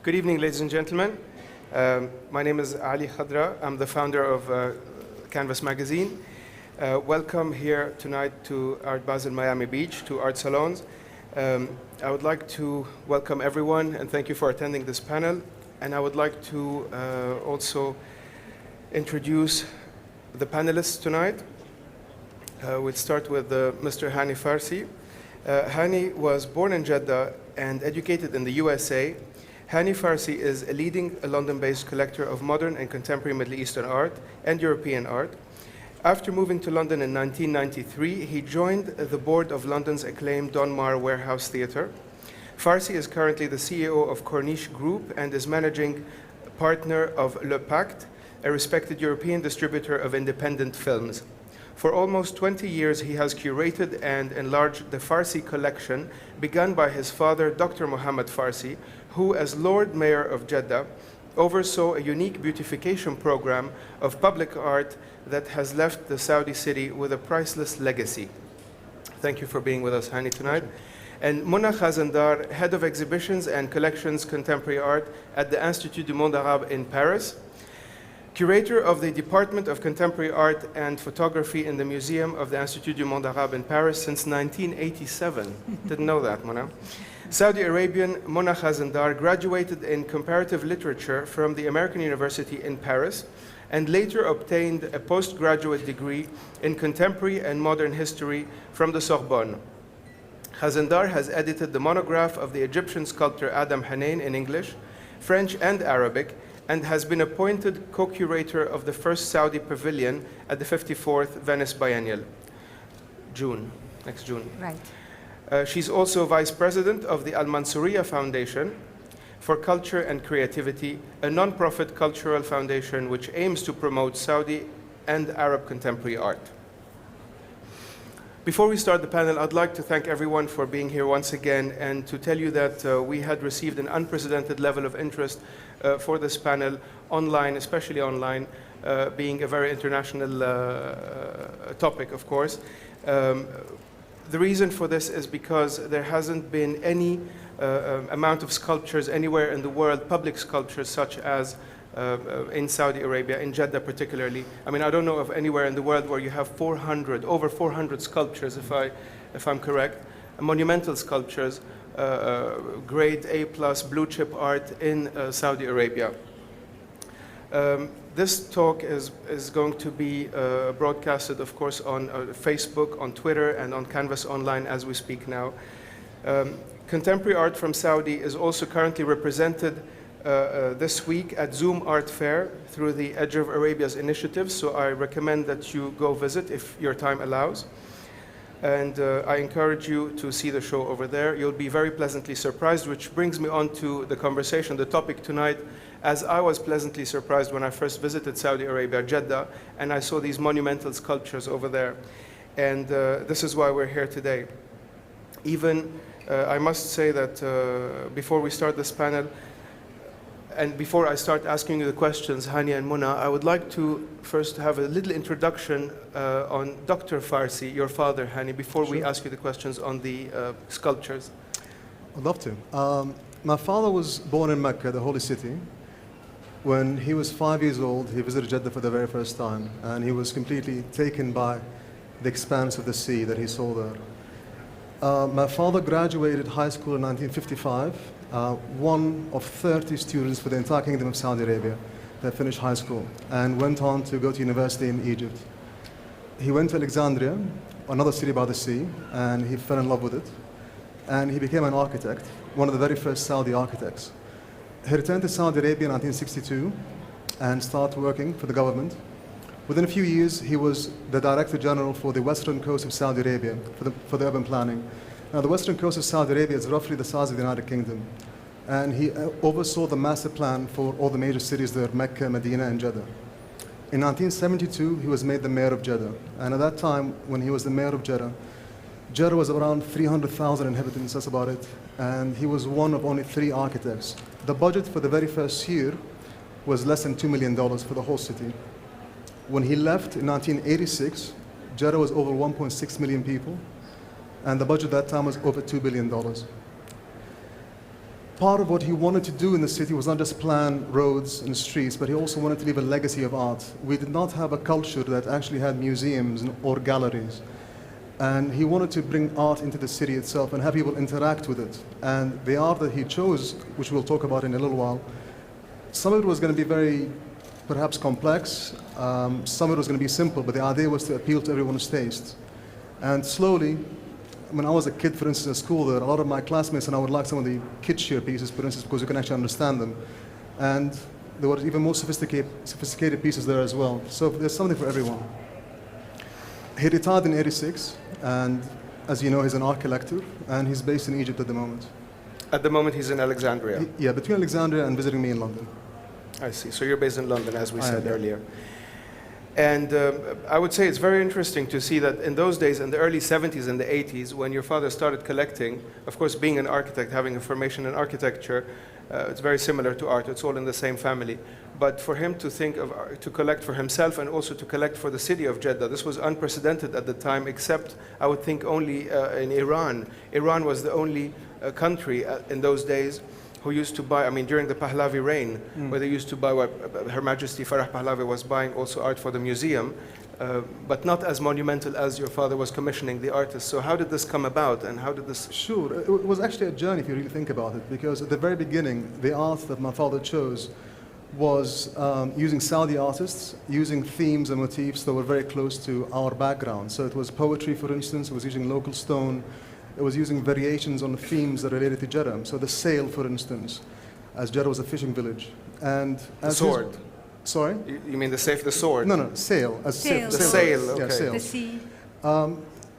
Good evening, ladies and gentlemen. My name is Ali Khadra. I'm the founder of Canvas Magazine. Welcome here tonight to Art Basel Miami Beach, to Art Salons. I would like to welcome everyone and thank you for attending this panel. And I would like to also introduce the panelists tonight. We'll start with Mr. Hani Farsi. Hani was born in Jeddah and educated in the USA. Hani Farsy is a leading London-based collector of modern and contemporary Middle Eastern art and European art. After moving to London in 1993, he joined the board of London's acclaimed Donmar Warehouse Theatre. Farsy is currently the CEO of Corniche Group and is managing partner of Le Pacte, a respected European distributor of independent films. For almost 20 years, he has curated and enlarged the Farsi collection, begun by his father, Dr. Mohammed Farsy, who, as Lord Mayor of Jeddah, oversaw a unique beautification program of public art that has left the Saudi city with a priceless legacy. Thank you for being with us, Hani, tonight. And Mona Khazindar, head of exhibitions and collections contemporary art at the Institut du Monde Arabe in Paris, curator of the Department of Contemporary Art and Photography in the Museum of the Institut du Monde Arabe in Paris since 1987. Didn't know that, Mona. Saudi Arabian Mona Khazindar graduated in comparative literature from the American University in Paris and later obtained a postgraduate degree in contemporary and modern history from the Sorbonne. Khazindar has edited the monograph of the Egyptian sculptor Adam Hanein in English, French, and Arabic, and has been appointed co-curator of the first Saudi pavilion at the 54th Venice Biennial, next June. Right. She's also vice president of the Al Mansouriya Foundation for Culture and Creativity, a non-profit cultural foundation which aims to promote Saudi and Arab contemporary art. Before we start the panel, I'd like to thank everyone for being here once again and to tell you that we had received an unprecedented level of interest for this panel online, especially online, being a very international topic, of course. The reason for this is because there hasn't been any amount of sculptures anywhere in the world, public sculptures such as in Saudi Arabia, in Jeddah particularly. I mean, I don't know of anywhere in the world where you have over 400 sculptures, if I'm correct, monumental sculptures, grade A+ blue chip art in Saudi Arabia. This talk is going to be broadcasted, of course, on Facebook, on Twitter, and on Canvas Online as we speak now. Contemporary art from Saudi is also currently represented this week at Zoom Art Fair through the Edge of Arabia's initiative, so I recommend that you go visit if your time allows. And I encourage you to see the show over there. You'll be very pleasantly surprised, which brings me on to the conversation, the topic tonight, as I was pleasantly surprised when I first visited Saudi Arabia, Jeddah, and I saw these monumental sculptures over there. And this is why we're here today. Even, I must say that before we start this panel, and before I start asking you the questions, Hani and Mona, I would like to first have a little introduction on Dr. Farsy, your father, Hani, before we ask you the questions on the sculptures. I'd love to. My father was born in Mecca, the holy city. When he was 5 years old, he visited Jeddah for the very first time, and he was completely taken by the expanse of the sea that he saw there. My father graduated high school in 1955. One of 30 students for the entire Kingdom of Saudi Arabia that finished high school and went on to go to university in Egypt. He went to Alexandria, another city by the sea, and he fell in love with it. And he became an architect, one of the very first Saudi architects. He returned to Saudi Arabia in 1962 and started working for the government. Within a few years, he was the Director General for the western coast of Saudi Arabia for the urban planning. Now, the western coast of Saudi Arabia is roughly the size of the United Kingdom. And he oversaw the master plan for all the major cities there, Mecca, Medina, and Jeddah. In 1972, he was made the mayor of Jeddah. And at that time, when he was the mayor of Jeddah, Jeddah was around 300,000 inhabitants, that's about it. And he was one of only 3 architects. The budget for the very first year was less than $2 million for the whole city. When he left in 1986, Jeddah was over 1.6 million people. And the budget at that time was over $2 billion. part of what he wanted to do in the city was not just plan roads and streets, but he also wanted to leave a legacy of art. We did not have a culture that actually had museums or galleries. And he wanted to bring art into the city itself and have people interact with it. And the art that he chose, which we'll talk about in a little while, some of it was going to be very, perhaps complex, some of it was going to be simple, but the idea was to appeal to everyone's taste. And slowly, when I was a kid, for instance, at school, there, a lot of my classmates and I would like some of the kitschier pieces, for instance, because you can actually understand them. And there were even more sophisticated pieces there as well. So there's something for everyone. He retired in '86, and as you know, he's an art collector, and he's based in Egypt at the moment. At the moment, he's in Alexandria. Yeah, between Alexandria and visiting me in London. I see. So you're based in London, as we said earlier. And I would say it's very interesting to see that in those days, in the early 70s and the 80s, when your father started collecting, of course, being an architect, having a formation in architecture, it's very similar to art. It's all in the same family. But for him to think of, to collect for himself and also to collect for the city of Jeddah, this was unprecedented at the time, except I would think only in Iran. Iran was the only country in those days who used to buy, I mean, during the Pahlavi reign, where they used to buy what Her Majesty Farah Pahlavi was buying also art for the museum, but not as monumental as your father was commissioning the artists. So how did this come about, and how did this... Sure, it was actually a journey if you really think about it, because at the very beginning, the art that my father chose was using Saudi artists, using themes and motifs that were very close to our background. So it was poetry, for instance, it was using local stone, it was using variations on the themes that related to Jeddah. So the sail, for instance, as Jeddah was a fishing village. And as the sword. Sorry? You mean the sword? No, sail. As sail. The sail, okay. Yeah, sail. The sea.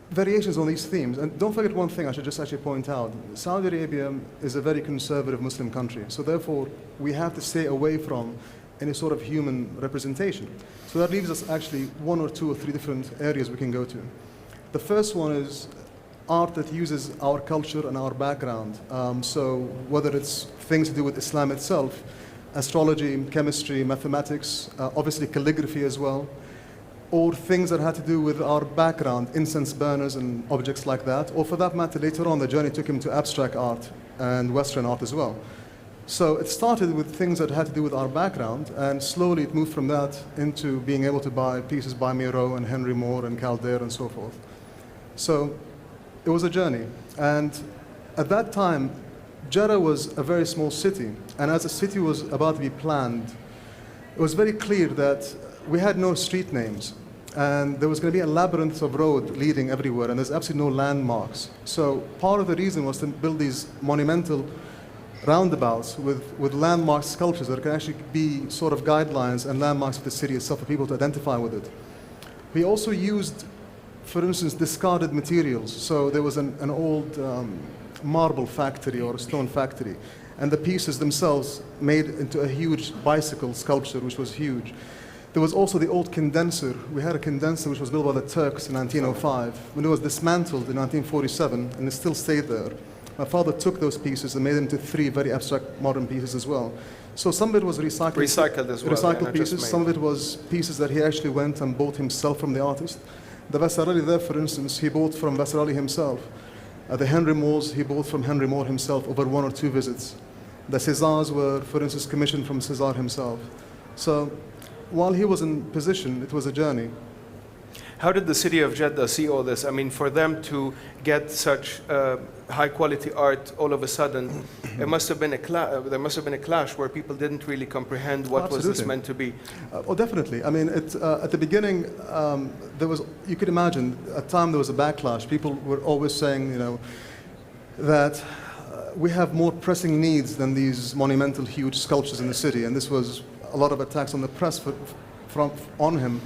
Variations on these themes. And don't forget one thing I should just actually point out. Saudi Arabia is a very conservative Muslim country. So therefore, we have to stay away from any sort of human representation. So that leaves us actually 1 or 2 or 3 different areas we can go to. The first one is art that uses our culture and our background. So whether it's things to do with Islam itself, astrology, chemistry, mathematics, obviously calligraphy as well, or things that had to do with our background, incense burners and objects like that, or for that matter, later on, the journey took him to abstract art and Western art as well. So it started with things that had to do with our background, and slowly it moved from that into being able to buy pieces by Miro and Henry Moore and Calder and so forth. So it was a journey. And at that time, Jeddah was a very small city, and as the city was about to be planned, it was very clear that we had no street names, and there was going to be a labyrinth of road leading everywhere, and there's absolutely no landmarks. So part of the reason was to build these monumental roundabouts with landmark sculptures that can actually be sort of guidelines and landmarks for the city itself for people to identify with it. We also used, for instance, discarded materials. So there was an old marble factory or a stone factory, and the pieces themselves made into a huge bicycle sculpture, which was huge. There was also the old condenser. We had a condenser which was built by the Turks in 1905. When it was dismantled in 1947, and it still stayed there, my father took those pieces and made them into 3 very abstract modern pieces as well. So some of it was recycled. Recycled as well. Recycled pieces. Some of it was pieces that he actually went and bought himself from the artist. The Vasarely there, for instance, he bought from Vasarely himself. The Henry Moores, he bought from Henry Moore himself over 1 or 2 visits. The Césars were, for instance, commissioned from César himself. So while he was in position, it was a journey. How did the city of Jeddah see all this? I mean, for them to get such high-quality art all of a sudden, it must have been there must have been a clash where people didn't really comprehend what was this meant to be. Oh, definitely. I mean, at the beginning, there was, you could imagine, at the time there was a backlash. People were always saying, you know, that we have more pressing needs than these monumental, huge sculptures in the city, and this was a lot of attacks on the press on him.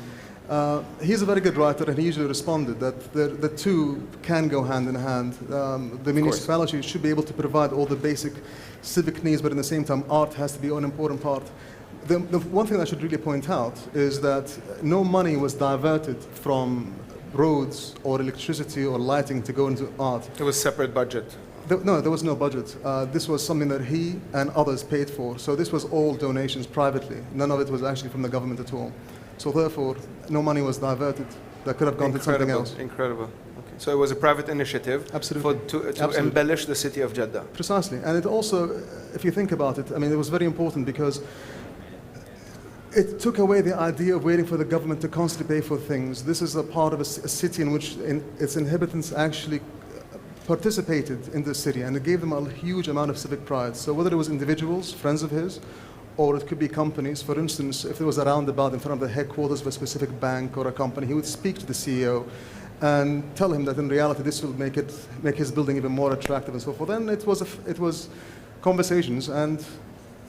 He's a very good writer, and he usually responded that the two can go hand in hand. The municipality should be able to provide all the basic civic needs, but at the same time, art has to be an important part. The one thing I should really point out is that no money was diverted from roads or electricity or lighting to go into art. It was separate budget. No, there was no budget. This was something that he and others paid for. So this was all donations privately. None of it was actually from the government at all. So therefore, no money was diverted. That could have gone to something else. Incredible. Okay. So it was a private initiative. Absolutely. To Absolutely. embellish the city of Jeddah. Precisely. And it also, if you think about it, I mean, it was very important because it took away the idea of waiting for the government to constantly pay for things. This is a part of a city in which its inhabitants actually participated in the city, and it gave them a huge amount of civic pride. So whether it was individuals, friends of his, or it could be companies. For instance, if there was a roundabout in front of the headquarters of a specific bank or a company, he would speak to the CEO and tell him that in reality this will make his building even more attractive and so forth. Then it was conversations, and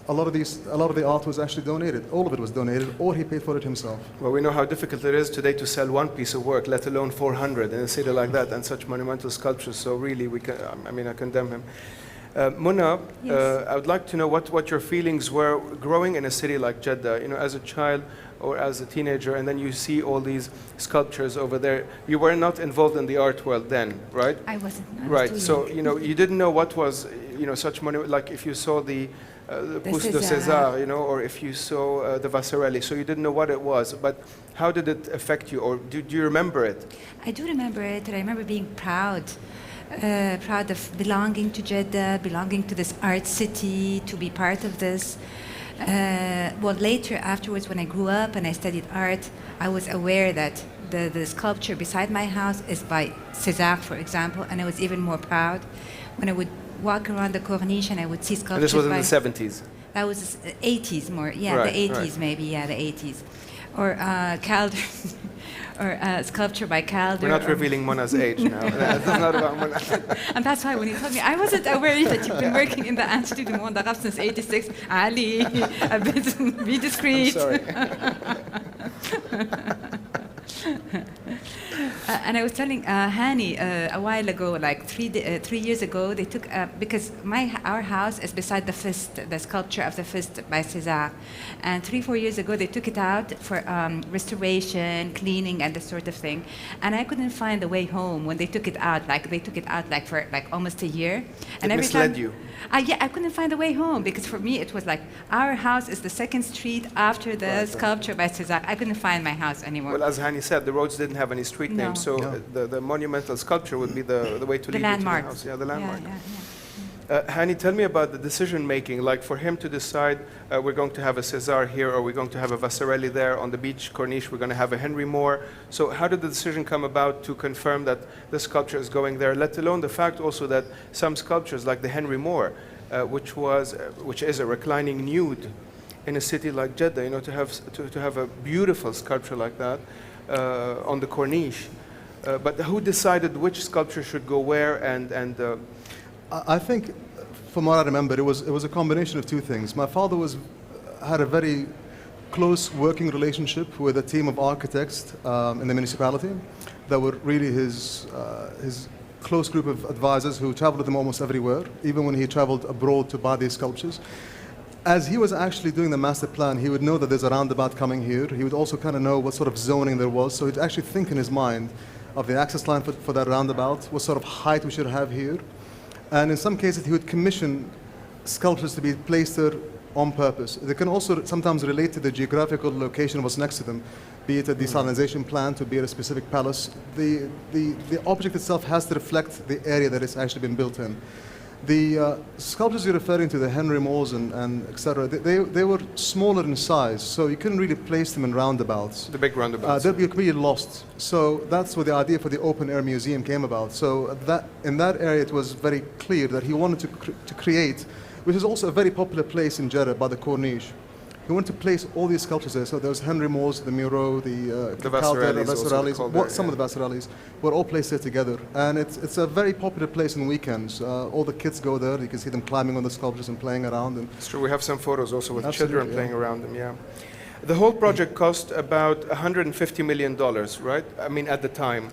a lot of the art was actually donated. All of it was donated, or he paid for it himself. Well, we know how difficult it is today to sell one piece of work, let alone 400 in a city like that and such monumental sculptures. So really, I condemn him. Muna, Yes. I would like to know what your feelings were growing in a city like Jeddah. You know, as a child or as a teenager, and then you see all these sculptures over there. You were not involved in the art world then, right? I wasn't. I was Right. too So young. you didn't know what was such monument. Like if you saw the Pousse de César. César, or if you saw the Vasarely, so you didn't know what it was. But how did it affect you, or do you remember it? I do remember it, and I remember being proud of belonging to Jeddah, belonging to this art city, to be part of this. Well, later, afterwards, when I grew up and I studied art, I was aware that the sculpture beside my house is by César, for example, and I was even more proud when I would walk around the Corniche and I would see And sculptures this was in by... the 70s. That was 80s more, yeah, Right, the 80s right. maybe, yeah, the 80s. Or Calder, or sculpture by Calder. We're not revealing Mona's age now. It's not about Mona. And that's why when he told me, I wasn't aware that you've been working in the Institut du Monde Arabe since 86. Ali, a bit, be discreet. I'm sorry. And I was telling Hani a while ago, like 3 years ago, they took, because our house is beside the fist, the sculpture of the fist by César. And 3-4 years ago, they took it out for restoration, cleaning, and this sort of thing. And I couldn't find the way home when they took it out. Like they took it out like for like almost a year. And It every misled time, you. Yeah, I couldn't find the way home because for me it was like our house is the second street after the sculpture by César. I couldn't find my house anymore. Well, as Hani said, the roads didn't have any street No. names, so No. the monumental sculpture would be the way to The lead you to the landmark. house. Yeah, the landmark. Yeah. Hani, tell me about the decision making. Like for him to decide we're going to have a César here, or we're going to have a Vasarely there on the beach Corniche. We're going to have a Henry Moore. So how did the decision come about to confirm that the sculpture is going there? Let alone the fact also that some sculptures, like the Henry Moore, which is a reclining nude in a city like Jeddah, to have a beautiful sculpture like that on the Corniche. But who decided which sculpture should go where? And I think, from what I remember, it was a combination of two things. My father had a very close working relationship with a team of architects in the municipality that were really his close group of advisors who traveled with him almost everywhere, even when he traveled abroad to buy these sculptures. As he was actually doing the master plan, he would know that there's a roundabout coming here. He would also kind of know what sort of zoning there was, so he'd actually think in his mind of the access line for that roundabout, what sort of height we should have here. And in some cases, he would commission sculptures to be placed there on purpose. They can also sometimes relate to the geographical location of what's next to them, be it a desalination plant or be it a specific palace. The object itself has to reflect the area that it's actually been built in. The sculptures you're referring to, the Henry Moores and etc., they were smaller in size, so you couldn't really place them in roundabouts. the big roundabouts. They'd be completely lost. So that's where the idea for the open-air museum came about. So in that area, it was very clear that he wanted to create, which is also a very popular place in Jeddah by the Corniche. He wanted to place all these sculptures there. So there was Henry Moore's, the Muro, the Vasarelys also Vasarelys, called there, some of the Vasarelys were all placed there together. And it's a very popular place on weekends. All the kids go there. You can see them climbing on the sculptures and playing around. And It's true, we have some photos also with Absolutely, children yeah. playing around them, yeah. The whole project cost about $150 million, right? I mean, at the time,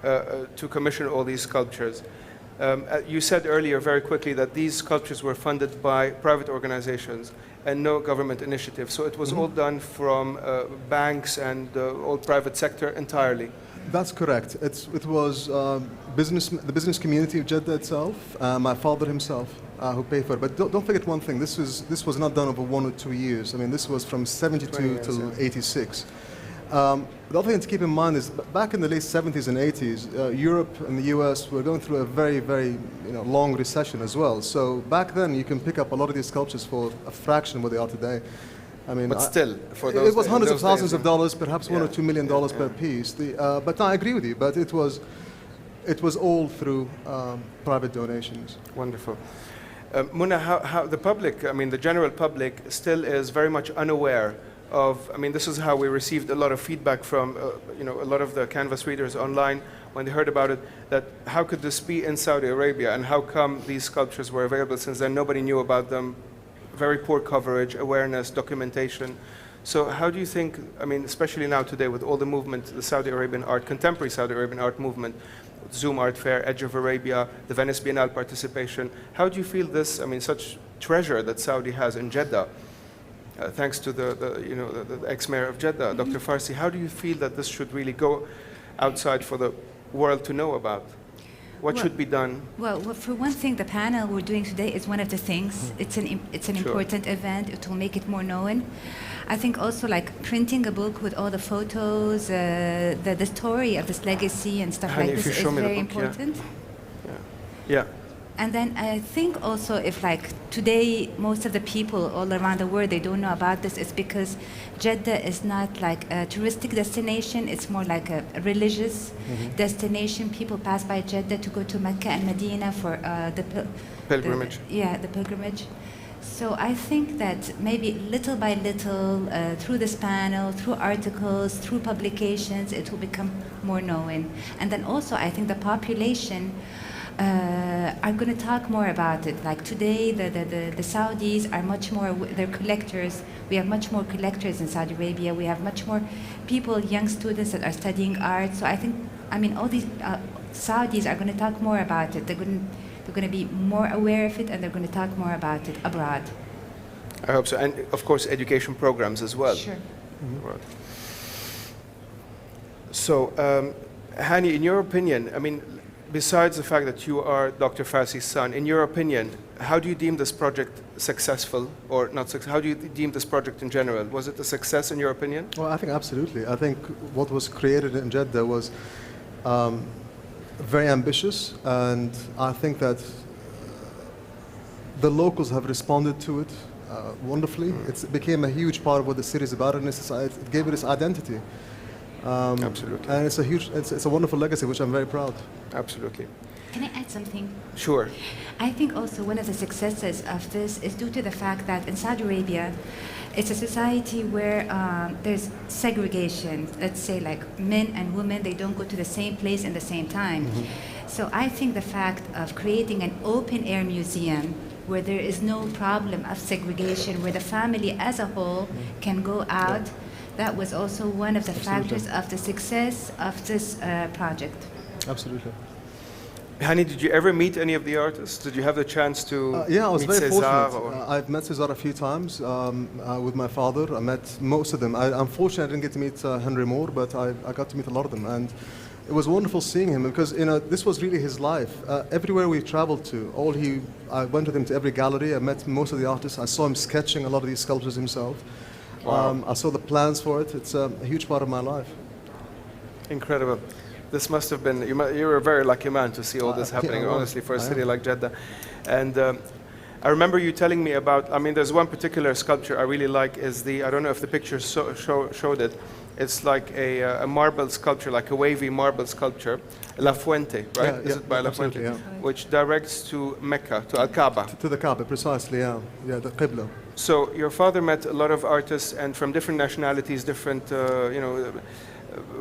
to commission all these sculptures. You said earlier very quickly that these sculptures were funded by private organizations and no government initiative. So it was all done from banks and all private sector entirely. That's correct. It was the business community of Jeddah itself, my father himself, who paid for it. But don't forget one thing. This was not done over 1 or 2 years. I mean, this was from 72 20 years, till yeah. 86. The other thing to keep in mind is back in the late 70s and 80s, Europe and the US were going through a very, very long recession as well. So back then you can pick up a lot of these sculptures for a fraction of what they are today. I mean, But still, for those it was hundreds of those thousands days, of dollars, perhaps $1 or $2 million per piece. But I agree with you. But it was all through private donations. Wonderful. Muna, how the public, I mean, the general public still is very much unaware of, I mean, this is how we received a lot of feedback from, a lot of the Canvas readers online when they heard about it, that how could this be in Saudi Arabia and how come these sculptures were available since then nobody knew about them, very poor coverage, awareness, documentation. So how do you think, I mean, especially now today with all the movement, the Saudi Arabian art, contemporary Saudi Arabian art movement, Zoom Art Fair, Edge of Arabia, the Venice Biennale participation, how do you feel this, I mean, such treasure that Saudi has in Jeddah, thanks to the ex-mayor of Jeddah, Dr. Farsy, how do you feel that this should really go outside for the world to know about? What should be done? Well, for one thing, the panel we're doing today is one of the things. It's an Sure. important event. It will make it more known. I think also like printing a book with all the photos, the story of this legacy and stuff Hani, like if this you show is me the very book, yeah. important. Yeah. And then I think also if like today most of the people all around the world, they don't know about this, it's because Jeddah is not like a touristic destination, it's more like a religious destination. People pass by Jeddah to go to Mecca and Medina for the Pilgrimage. the pilgrimage. So I think that maybe little by little, through this panel, through articles, through publications, it will become more known. And then also I think the population are going to talk more about it. Like today, the Saudis are much more, they're collectors. We have much more collectors in Saudi Arabia. We have much more people, young students that are studying art. So I think, I mean, all these Saudis are going to talk more about it. They're going to be more aware of it, and they're going to talk more about it abroad. I hope so. And of course, education programs as well. Sure. Right. So, Hani, in your opinion, I mean, besides the fact that you are Dr. Farsy's son, in your opinion, how do you deem this project successful or not successful? How do you deem this project in general? Was it a success in your opinion? Well, I think absolutely. I think what was created in Jeddah was very ambitious, and I think that the locals have responded to it wonderfully. It became a huge part of what the city is about, and it gave it its identity. Absolutely. And it's a wonderful legacy, which I'm very proud. Absolutely. Can I add something? Sure. I think also one of the successes of this is due to the fact that in Saudi Arabia, it's a society where there's segregation. Let's say like men and women, they don't go to the same place in the same time. So I think the fact of creating an open air museum where there is no problem of segregation, where the family as a whole can go out, that was also one of the factors of the success of this project. Absolutely. Hani, did you ever meet any of the artists? Did you have the chance to Yeah, I was meet very César fortunate. I've met César a few times with my father. I met most of them. Unfortunately, I didn't get to meet Henry Moore, but I got to meet a lot of them. And it was wonderful seeing him because this was really his life. Everywhere we traveled to, I went with him to every gallery. I met most of the artists. I saw him sketching a lot of these sculptures himself. Wow. I saw the plans for it. It's a huge part of my life. Incredible. This must have been, you were a very lucky man to see all this happening, honestly, for a city like Jeddah. And I remember you telling me about, I mean, there's one particular sculpture I really like, is I don't know if the pictures showed it, it's like a marble sculpture, like a wavy marble sculpture, La Fuente, right? Is it by La Fuente? Yeah. Which directs to Mecca, to Al-Kaaba. To the Kaaba, precisely, yeah. Yeah, the Qibla. So your father met a lot of artists and from different nationalities, different,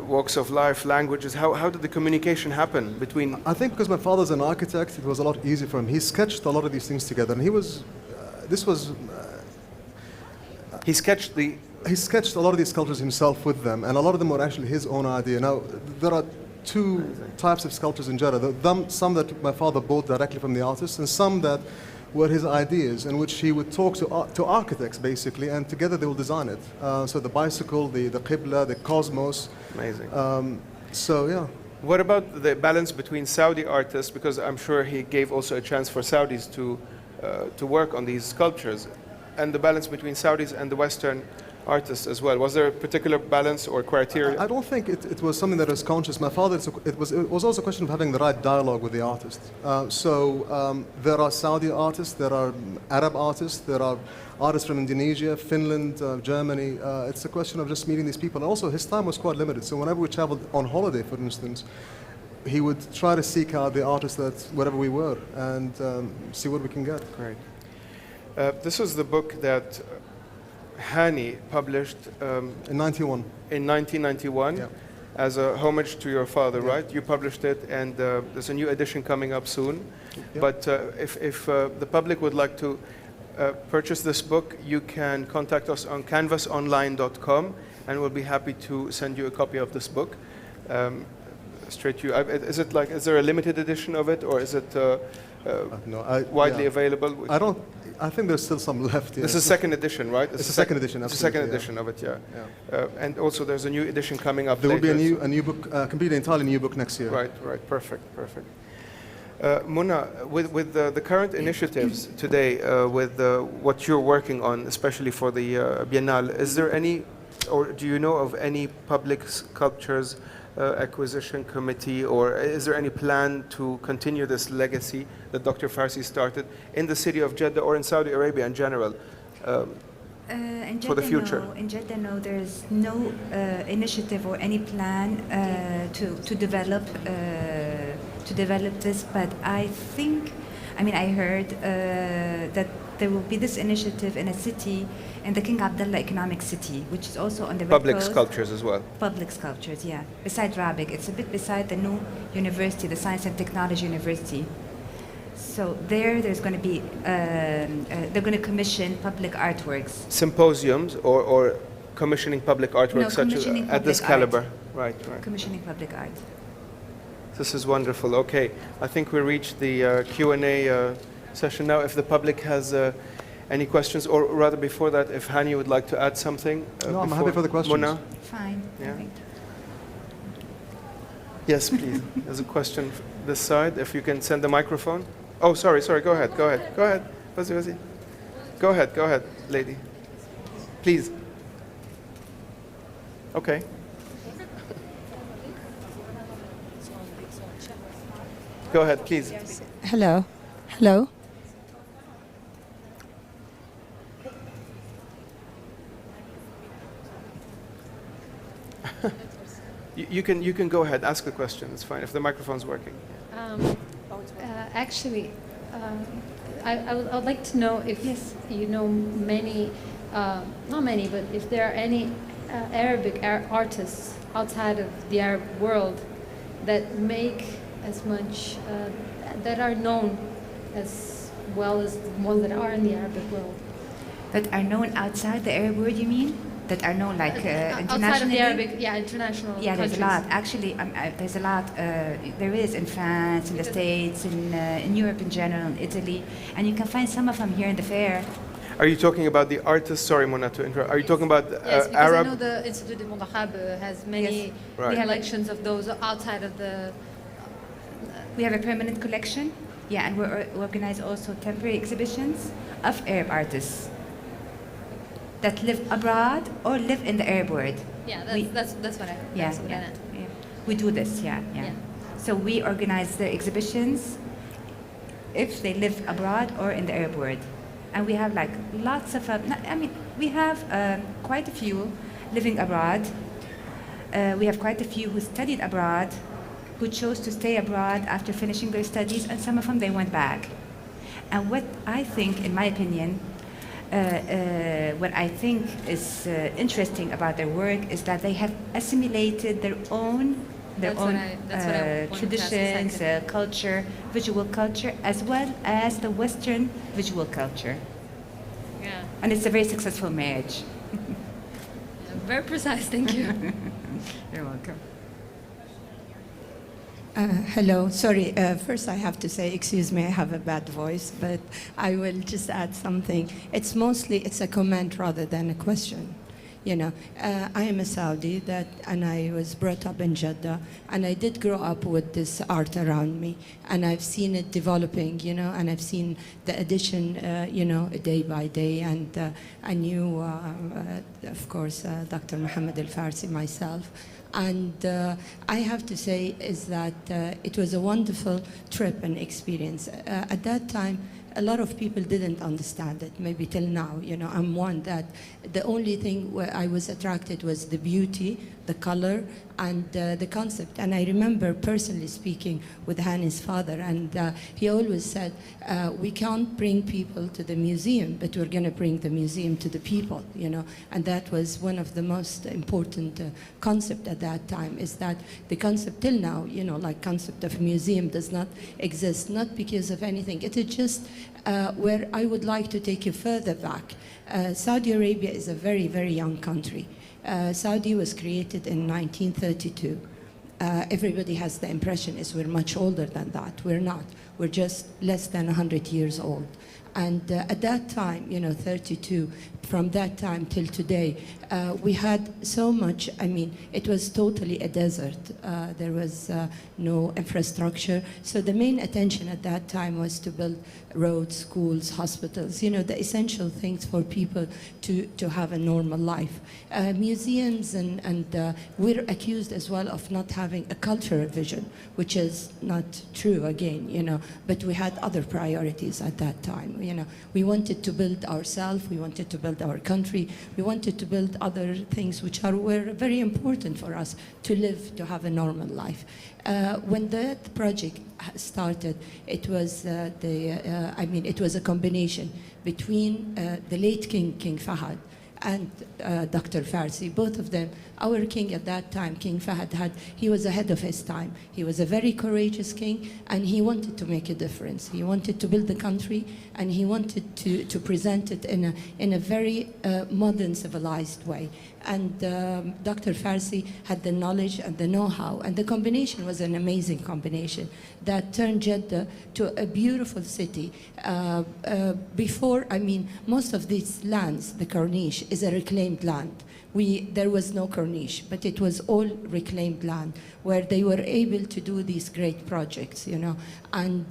walks of life, languages. How did the communication happen between? I think because my father's an architect, it was a lot easier for him. He sketched a lot of these things together, and He sketched a lot of these sculptures himself with them, and a lot of them were actually his own idea. Now, there are two types of sculptures in Jeddah. Some that my father bought directly from the artists, and some that were his ideas, in which he would talk to architects, basically, and together they will design it. So the bicycle, the Qibla, the cosmos. Amazing. So, yeah. What about the balance between Saudi artists, because I'm sure he gave also a chance for Saudis to work on these sculptures, and the balance between Saudis and the Western artists as well. Was there a particular balance or criteria? I don't think it was something that was conscious. My father, it was also a question of having the right dialogue with the artist. There are Saudi artists, there are Arab artists, there are artists from Indonesia, Finland, Germany. It's a question of just meeting these people. And also his time was quite limited. So whenever we traveled on holiday, for instance, he would try to seek out the artists that wherever we were and see what we can get. Great. This was the book that Hani published In 91. in 1991 Yeah. as a homage to your father, Yeah. right? You published it, and there's a new edition coming up soon. Yeah. But if the public would like to purchase this book, you can contact us on canvasonline.com, and we'll be happy to send you a copy of this book straight to you. Is there a limited edition of it, or is it widely available? I think there's still some left. This is second edition, right? It's the second edition. It's the second absolutely, edition of it, yeah. And also, there's a new edition coming up. There will be later. a new book, completely entirely new book next year. Right. Perfect. Muna, with the current initiatives today, with what you're working on, especially for the Biennale, is there any, or do you know of any public sculptures acquisition committee, or is there any plan to continue this legacy that Dr. Farsy started in the city of Jeddah or in Saudi Arabia in general for the future? No, in Jeddah, no, there's no initiative or any plan to develop this. But I heard that there will be this initiative in a city, in the King Abdullah Economic City, which is also on the Public Red Coast. sculptures as well. Public sculptures, yeah. Beside Rabic, it's a bit beside the new university, the Science and Technology University. So there's going to be, they're going to commission public artworks. Symposiums or commissioning public artworks such as commissioning at this public caliber. Right. Commissioning public art. This is wonderful. Okay, I think we reached the Q&A session now. If the public has any questions, or rather before that, if Hani would like to add something. No, I'm happy for the questions. Muna? Fine. Yeah. Perfect. Yes, please. There's a question this side. If you can send the microphone. Oh, sorry. Go ahead. Vazi. Go ahead, lady. Please. Okay. Go ahead, please. Hello. You can go ahead. Ask the question. It's fine if the microphone's working. I would like to know if you know many, not many, but if there are any Arabic artists outside of the Arab world that make as much, that are known as well as the ones that are in the Arabic world. That are known outside the Arab world, you mean? That are known like internationally? Outside of the Arabic, international Yeah, there's a countries. lot. Actually, there's a lot. There is in France, in the States, in Europe in general, in Italy. And you can find some of them here in the fair. Are you talking about the artists? Sorry, Mona, to interrupt. Are you talking about Yes, because Arab? I know the Institut de Monde has many Yes. Right. collections of those outside of the... We have a permanent collection. Yeah, and we organize also temporary exhibitions of Arab artists that live abroad or live in the Arab world. Yeah, We- that's what I heard. Yeah, That's what I meant. yeah. We do this, yeah. So we organize the exhibitions if they live abroad or in the Arab world. And we have like lots of, we have quite a few living abroad. We have quite a few who studied abroad, who chose to stay abroad after finishing their studies, and some of them, they went back. And what I think, in my opinion, what I think is interesting about their work is that they have assimilated their own That's what I wanted to ask traditions, second. culture, visual culture, as well as the Western visual culture. Yeah. And it's a very successful marriage. Very precise, thank you. You're welcome. Hello. Sorry. First, I have to say, excuse me, I have a bad voice, but I will just add something. It's a comment rather than a question. You know, I am a Saudi and I was brought up in Jeddah, and I did grow up with this art around me, and I've seen it developing, you know, and I've seen the addition, you know, day by day, and I knew, of course, Dr. Muhammad al-Farsi myself. And I have to say is that it was a wonderful trip and experience. At that time, a lot of people didn't understand it, maybe till now. You know, I'm one that the only thing where I was attracted was the beauty, the color, and the concept. And I remember personally speaking with Hani's father, and he always said, we can't bring people to the museum, but we're going to bring the museum to the people, you know. And that was one of the most important concept at that time, is that the concept till now, you know, like concept of museum does not exist, not because of anything. It is just where I would like to take you further back. Saudi Arabia is a very, very young country. Saudi was created in 1932. Everybody has the impression is we're much older than that. We're not. We're just less than 100 years old. And at that time, you know, 32, from that time till today, we had so much, I mean, it was totally a desert. There was no infrastructure. So the main attention at that time was to build roads, schools, hospitals, you know, the essential things for people to have a normal life. Museums and we're accused as well of not having a cultural vision, which is not true again, you know, but we had other priorities at that time. You know, we wanted to build ourselves, we wanted to build our country, we wanted to build other things which were very important for us to live, to have a normal life. When that project started, it was I mean, it was a combination between the late King Fahd and Dr. Farsy, both of them. Our king at that time, King Fahd, he was ahead of his time. He was a very courageous king, and he wanted to make a difference. He wanted to build the country, and he wanted to present it in a very modern, civilized way. And Dr. Farsy had the knowledge and the know-how, and the combination was an amazing combination that turned Jeddah to a beautiful city. Before, I mean, most of these lands, the Corniche, is a reclaimed land. There was no Corniche, but it was all reclaimed land where they were able to do these great projects, you know. And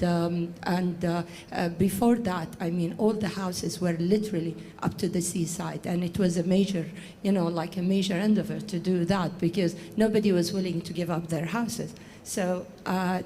before that, I mean, all the houses were literally up to the seaside, and it was a major, you know, like a major endeavor to do that because nobody was willing to give up their houses. So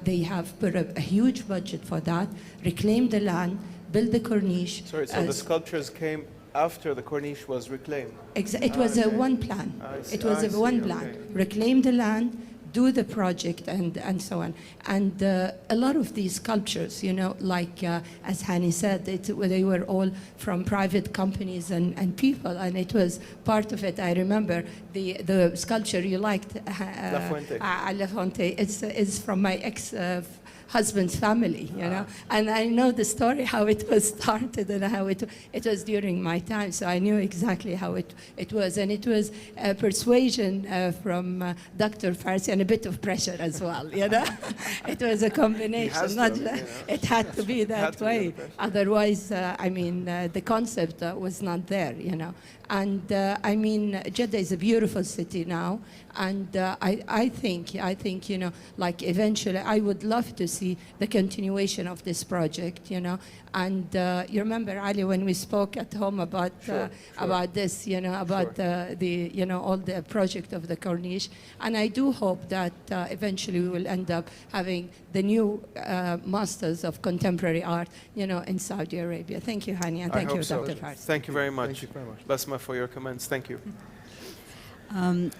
they have put a huge budget for that, reclaimed the land, built the Corniche. Sorry, so the sculptures came after the Corniche was reclaimed? It was a one plan. It was a one plan. Okay. Reclaim the land, do the project, and so on. And a lot of these sculptures, you know, like as Hani said, they were all from private companies and people, and it was part of it. I remember the sculpture you liked, La Fuente. It's from my ex-husband's family, you know, and I know the story, how it was started and how it was during my time, so I knew exactly how it was, and it was persuasion from Dr. Farsi and a bit of pressure as well, you know. It was a combination, it had to be that way, otherwise, I mean, the concept was not there, you know. And I mean, Jeddah is a beautiful city now, and I think, you know, like eventually I would love to see the continuation of this project, you know. And you remember, Ali, when we spoke at home about about this, you know, about the you know, all the project of the Corniche, and I do hope that eventually we will end up having the new masters of contemporary art, you know, in Saudi Arabia. Thank you, Hani, and thank you, Dr. Farsi. Thank you very much. Thank you very much. Basma, for your comments. Thank you.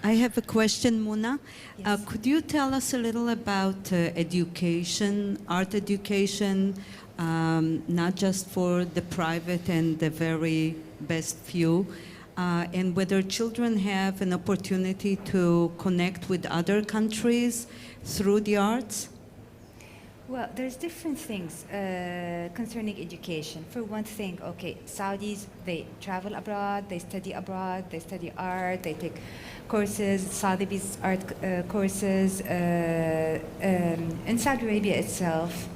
I have a question, Muna. Yes. Could you tell us a little about education, art education, not just for the private and the very best few, and whether children have an opportunity to connect with other countries through the arts? Well, there's different things concerning education. For one thing, okay, Saudis, they travel abroad, they study art, they take courses, Saudi-based art courses. In Saudi Arabia itself,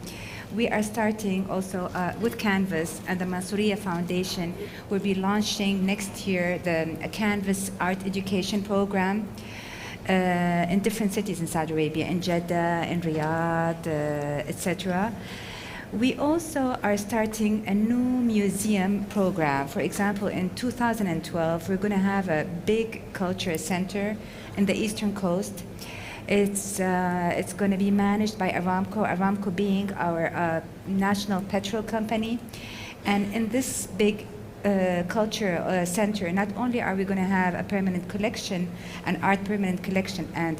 We are starting also with Canvas and the Mansouriya Foundation. We'll be launching next year the Canvas Art Education Program in different cities in Saudi Arabia, in Jeddah, in Riyadh, etc. We also are starting a new museum program. For example, in 2012, we're going to have a big culture center in the Eastern Coast. It's going to be managed by Aramco, Aramco being our national petrol company. And in this big culture center, not only are we going to have a permanent collection, an art permanent collection and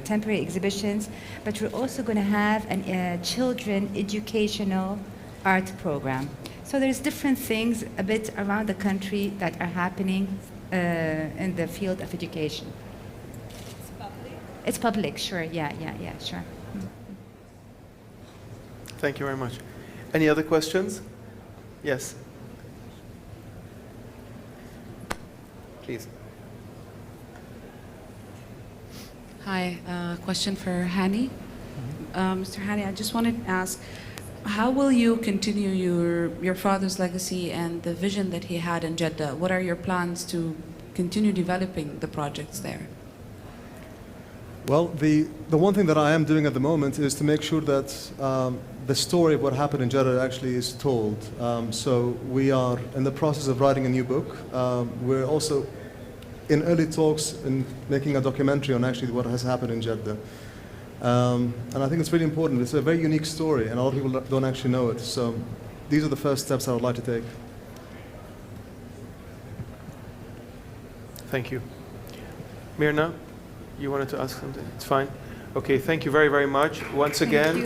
temporary exhibitions, but we're also going to have a children educational art program. So there's different things a bit around the country that are happening in the field of education. It's public, sure, yeah, sure. Thank you very much. Any other questions? Yes. Please. Hi, question for Hani. Mr. Hani, I just wanted to ask, how will you continue your father's legacy and the vision that he had in Jeddah? What are your plans to continue developing the projects there? Well, the one thing that I am doing at the moment is to make sure that the story of what happened in Jeddah actually is told. So we are in the process of writing a new book. We're also in early talks in making a documentary on actually what has happened in Jeddah. And I think it's really important. It's a very unique story, and a lot of people don't actually know it. So these are the first steps I would like to take. Thank you. Mirna, you wanted to ask something? It's fine. Okay, thank you very, very much. Once again,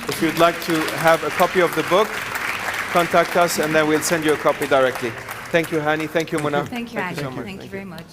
if you'd like to have a copy of the book, contact us and then we'll send you a copy directly. Thank you, Hani. Thank you, Mona. Thank you, Ali. so much. Thank you very much.